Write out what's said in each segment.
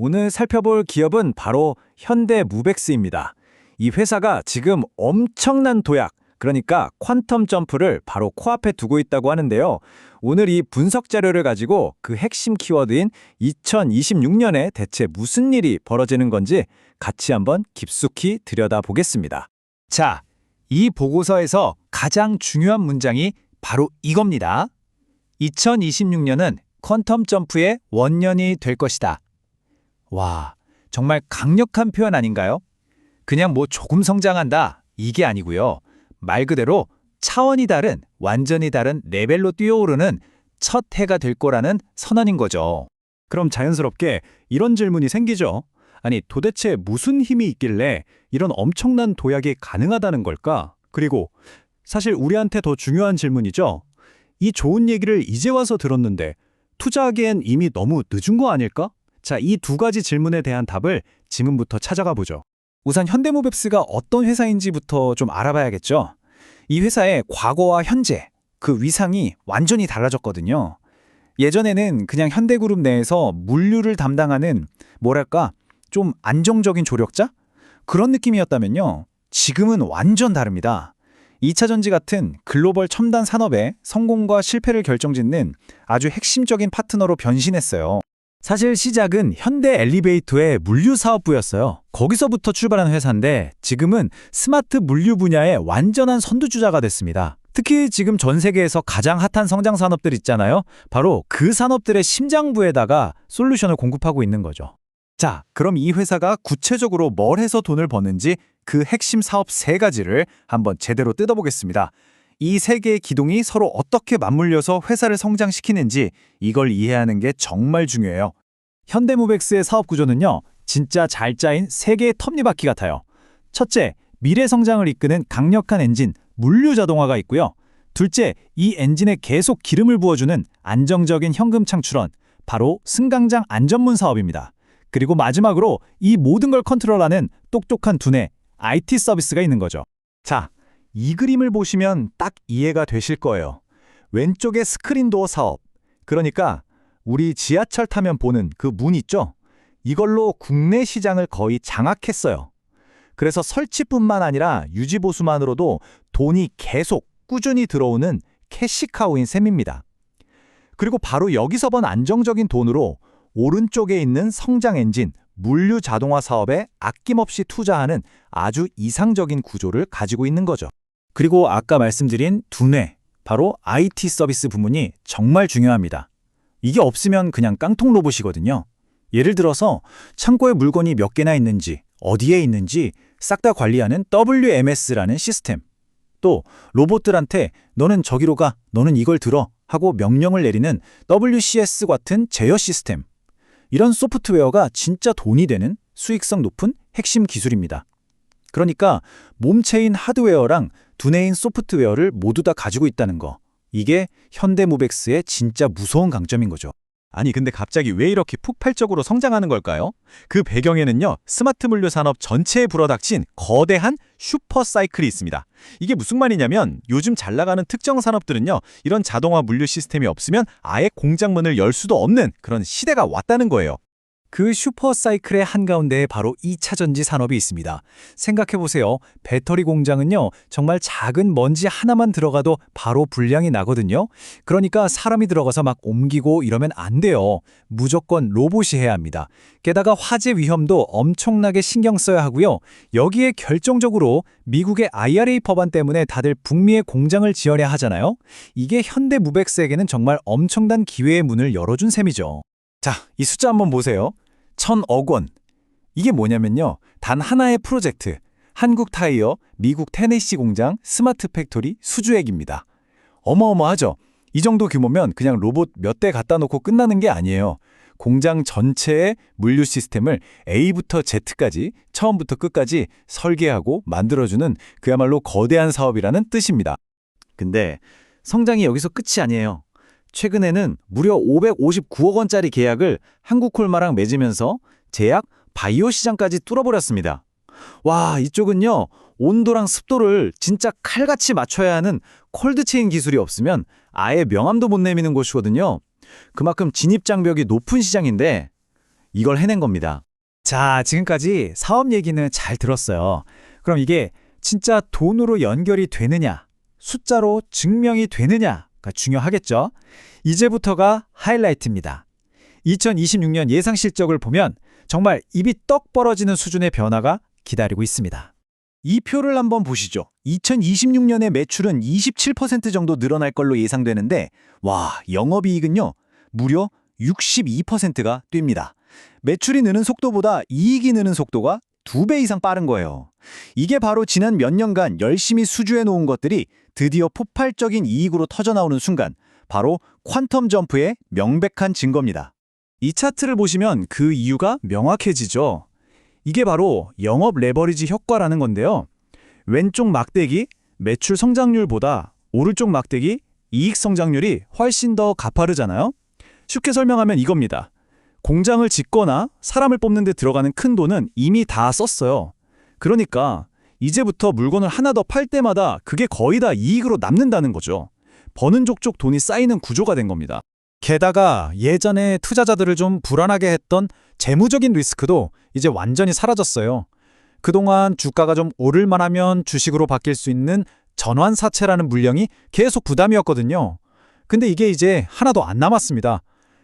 오늘 살펴볼 기업은 바로 현대무백스입니다. 이 회사가 지금 엄청난 도약, 그러니까 퀀텀 점프를 바로 코앞에 두고 있다고 하는데요. 오늘 이 분석 자료를 가지고 그 핵심 키워드인 2026년에 대체 무슨 일이 벌어지는 건지 같이 한번 깊숙이 들여다보겠습니다. 자, 이 보고서에서 가장 중요한 문장이 바로 이겁니다. 2026년은 퀀텀 점프의 원년이 될 것이다. 와, 정말 강력한 표현 아닌가요? 그냥 뭐 조금 성장한다, 이게 아니고요. 말 그대로 차원이 다른, 완전히 다른 레벨로 뛰어오르는 첫 해가 될 거라는 선언인 거죠. 그럼 자연스럽게 이런 질문이 생기죠. 아니, 도대체 무슨 힘이 있길래 이런 엄청난 도약이 가능하다는 걸까? 그리고 사실 우리한테 더 중요한 질문이죠. 이 좋은 얘기를 이제 와서 들었는데 투자하기엔 이미 너무 늦은 거 아닐까? 자, 이 두 가지 질문에 대한 답을 지금부터 찾아가 보죠. 우선 현대모백스가 어떤 회사인지부터 좀 알아봐야겠죠. 이 회사의 과거와 현재, 그 위상이 완전히 달라졌거든요. 예전에는 그냥 현대그룹 내에서 물류를 담당하는 뭐랄까 좀 안정적인 조력자? 그런 느낌이었다면요. 지금은 완전 다릅니다. 2차 전지 같은 글로벌 첨단 산업의 성공과 실패를 결정짓는 아주 핵심적인 파트너로 변신했어요. 사실 시작은 현대 엘리베이터의 물류 사업부였어요. 거기서부터 출발한 회사인데 지금은 스마트 물류 분야의 완전한 선두주자가 됐습니다. 특히 지금 전 세계에서 가장 핫한 성장 산업들 있잖아요. 바로 그 산업들의 심장부에다가 솔루션을 공급하고 있는 거죠. 자, 그럼 이 회사가 구체적으로 뭘 해서 돈을 버는지 그 핵심 사업 세 가지를 한번 제대로 뜯어보겠습니다. 이 세 개의 기둥이 서로 어떻게 맞물려서 회사를 성장시키는지 이걸 이해하는 게 정말 중요해요. 현대모백스의 사업 구조는요. 진짜 잘 짜인 세 개의 톱니바퀴 같아요. 첫째, 미래 성장을 이끄는 강력한 엔진, 물류 자동화가 있고요. 둘째, 이 엔진에 계속 기름을 부어주는 안정적인 현금 창출원, 바로 승강장 안전문 사업입니다. 그리고 마지막으로 이 모든 걸 컨트롤하는 똑똑한 두뇌, IT 서비스가 있는 거죠. 자, 이 그림을 보시면 딱 이해가 되실 거예요. 왼쪽에 스크린도어 사업, 그러니까 우리 지하철 타면 보는 그 문 있죠? 이걸로 국내 시장을 거의 장악했어요. 그래서 설치뿐만 아니라 유지보수만으로도 돈이 계속 꾸준히 들어오는 캐시카우인 셈입니다. 그리고 바로 여기서 번 안정적인 돈으로 오른쪽에 있는 성장 엔진, 물류 자동화 사업에 아낌없이 투자하는 아주 이상적인 구조를 가지고 있는 거죠. 그리고 아까 말씀드린 두뇌, 바로 IT 서비스 부문이 정말 중요합니다. 이게 없으면 그냥 깡통 로봇이거든요. 예를 들어서 창고에 물건이 몇 개나 있는지, 어디에 있는지 싹 다 관리하는 WMS라는 시스템. 또 로봇들한테 너는 저기로 가, 너는 이걸 들어 하고 명령을 내리는 WCS 같은 제어 시스템. 이런 소프트웨어가 진짜 돈이 되는 수익성 높은 핵심 기술입니다. 그러니까 몸체인 하드웨어랑 두뇌인 소프트웨어를 모두 다 가지고 있다는 거. 이게 현대모백스의 진짜 무서운 강점인 거죠. 아니, 근데 갑자기 왜 이렇게 폭발적으로 성장하는 걸까요? 그 배경에는요, 스마트 물류 산업 전체에 불어닥친 거대한 슈퍼 사이클이 있습니다. 이게 무슨 말이냐면 요즘 잘 나가는 특정 산업들은요, 이런 자동화 물류 시스템이 없으면 아예 공장문을 열 수도 없는 그런 시대가 왔다는 거예요. 그 슈퍼사이클의 한가운데에 바로 2차 전지 산업이 있습니다. 생각해보세요. 배터리 공장은요, 정말 작은 먼지 하나만 들어가도 바로 불량이 나거든요. 그러니까 사람이 들어가서 막 옮기고 이러면 안 돼요. 무조건 로봇이 해야 합니다. 게다가 화재 위험도 엄청나게 신경 써야 하고요. 여기에 결정적으로 미국의 IRA 법안 때문에 다들 북미에 공장을 지어야 하잖아요. 이게 현대무백스에게는 정말 엄청난 기회의 문을 열어준 셈이죠. 자, 이 숫자 한번 보세요. 1,000억 원. 이게 뭐냐면요, 단 하나의 프로젝트, 한국 타이어, 미국 테네시 공장, 스마트 팩토리 수주액입니다. 어마어마하죠? 이 정도 규모면 그냥 로봇 몇 대 갖다 놓고 끝나는 게 아니에요. 공장 전체의 물류 시스템을 A부터 Z까지 처음부터 끝까지 설계하고 만들어주는 그야말로 거대한 사업이라는 뜻입니다. 근데 성장이 여기서 끝이 아니에요. 최근에는 무려 559억 원짜리 계약을 한국콜마랑 맺으면서 제약, 바이오 시장까지 뚫어버렸습니다. 와, 이쪽은요, 온도랑 습도를 진짜 칼같이 맞춰야 하는 콜드체인 기술이 없으면 아예 명함도 못 내미는 곳이거든요. 그만큼 진입장벽이 높은 시장인데 이걸 해낸 겁니다. 자, 지금까지 사업 얘기는 잘 들었어요. 그럼 이게 진짜 돈으로 연결이 되느냐, 숫자로 증명이 되느냐가 중요하겠죠? 이제부터가 하이라이트입니다. 2026년 예상 실적을 보면 정말 입이 떡 벌어지는 수준의 변화가 기다리고 있습니다. 이 표를 한번 보시죠. 2026년에 매출은 27% 정도 늘어날 걸로 예상되는데 와, 영업이익은요. 무려 62%가 뜁니다. 매출이 느는 속도보다 이익이 느는 속도가 2배 이상 빠른 거예요. 이게 바로 지난 몇 년간 열심히 수주해 놓은 것들이 드디어 폭발적인 이익으로 터져나오는 순간 바로 퀀텀 점프의 명백한 증거입니다. 이 차트를 보시면 그 이유가 명확해지죠. 이게 바로 영업 레버리지 효과라는 건데요. 왼쪽 막대기 매출 성장률보다 오른쪽 막대기 이익 성장률이 훨씬 더 가파르잖아요. 쉽게 설명하면 이겁니다. 공장을 짓거나 사람을 뽑는 데 들어가는 큰 돈은 이미 다 썼어요. 그러니까 이제부터 물건을 하나 더 팔 때마다 그게 거의 다 이익으로 남는다는 거죠. 버는 족족 돈이 쌓이는 구조가 된 겁니다. 게다가 예전에 투자자들을 좀 불안하게 했던 재무적인 리스크도 이제 완전히 사라졌어요. 그동안 주가가 좀 오를만 하면 주식으로 바뀔 수 있는 전환사채라는 물량이 계속 부담이었거든요. 근데 이게 이제 하나도 안 남았습니다.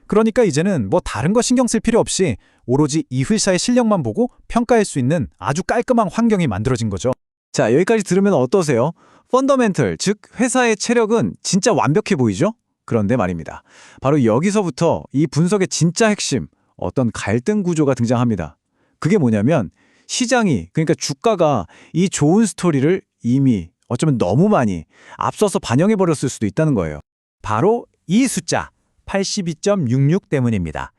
그러니까 이제는 뭐 다른 거 신경 쓸 필요 없이 오로지 이 회사의 실력만 보고 평가할 수 있는 아주 깔끔한 환경이 만들어진 거죠. 자, 여기까지 들으면 어떠세요? 펀더멘털, 즉 회사의 체력은 진짜 완벽해 보이죠? 그런데 말입니다. 바로 여기서부터 이 분석의 진짜 핵심, 어떤 갈등 구조가 등장합니다. 그게 뭐냐면 시장이, 그러니까 주가가 이 좋은 스토리를 이미 어쩌면 너무 많이 앞서서 반영해버렸을 수도 있다는 거예요. 바로 이 숫자 82.66 때문입니다.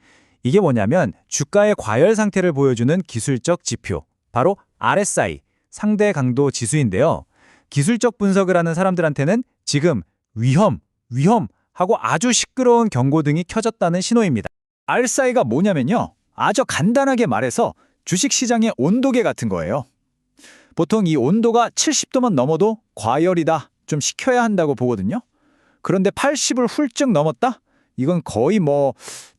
이게 뭐냐면 주가의 과열 상태를 보여주는 기술적 지표, 바로 RSI, 상대 강도 지수인데요. 기술적 분석을 하는 사람들한테는 지금 위험 하고 아주 시끄러운 경고등이 켜졌다는 신호입니다. RSI가 뭐냐면요. 아주 간단하게 말해서 주식시장의 온도계 같은 거예요. 보통 이 온도가 70도만 넘어도 과열이다, 좀 식혀야 한다고 보거든요. 그런데 80을 훌쩍 넘었다? 이건 거의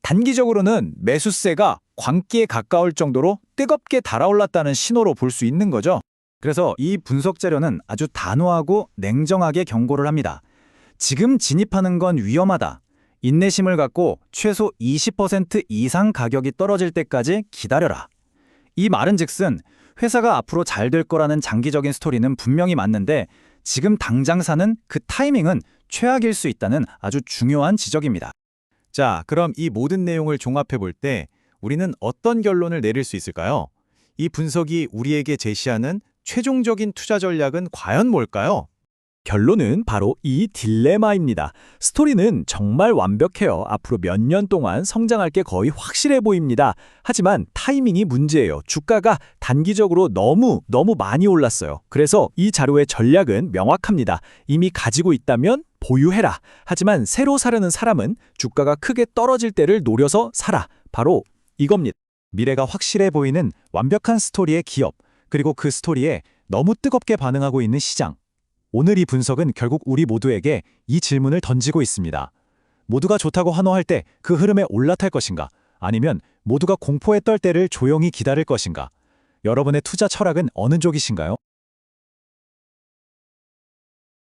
단기적으로는 매수세가 광기에 가까울 정도로 뜨겁게 달아올랐다는 신호로 볼 수 있는 거죠. 그래서 이 분석 자료는 아주 단호하고 냉정하게 경고를 합니다. 지금 진입하는 건 위험하다. 인내심을 갖고 최소 20% 이상 가격이 떨어질 때까지 기다려라. 이 말은즉슨 회사가 앞으로 잘 될 거라는 장기적인 스토리는 분명히 맞는데 지금 당장 사는 그 타이밍은 최악일 수 있다는 아주 중요한 지적입니다. 자, 그럼 이 모든 내용을 종합해 볼 때 우리는 어떤 결론을 내릴 수 있을까요? 이 분석이 우리에게 제시하는 최종적인 투자 전략은 과연 뭘까요? 결론은 바로 이 딜레마입니다. 스토리는 정말 완벽해요. 앞으로 몇 년 동안 성장할 게 거의 확실해 보입니다. 하지만 타이밍이 문제예요. 주가가 단기적으로 너무 많이 올랐어요. 그래서 이 자료의 전략은 명확합니다. 이미 가지고 있다면 보유해라. 하지만 새로 사려는 사람은 주가가 크게 떨어질 때를 노려서 사라. 바로 이겁니다. 미래가 확실해 보이는 완벽한 스토리의 기업, 그리고 그 스토리에 너무 뜨겁게 반응하고 있는 시장. 오늘 이 분석은 결국 우리 모두에게 이 질문을 던지고 있습니다. 모두가 좋다고 환호할 때 그 흐름에 올라탈 것인가? 아니면 모두가 공포에 떨 때를 조용히 기다릴 것인가? 여러분의 투자 철학은 어느 쪽이신가요?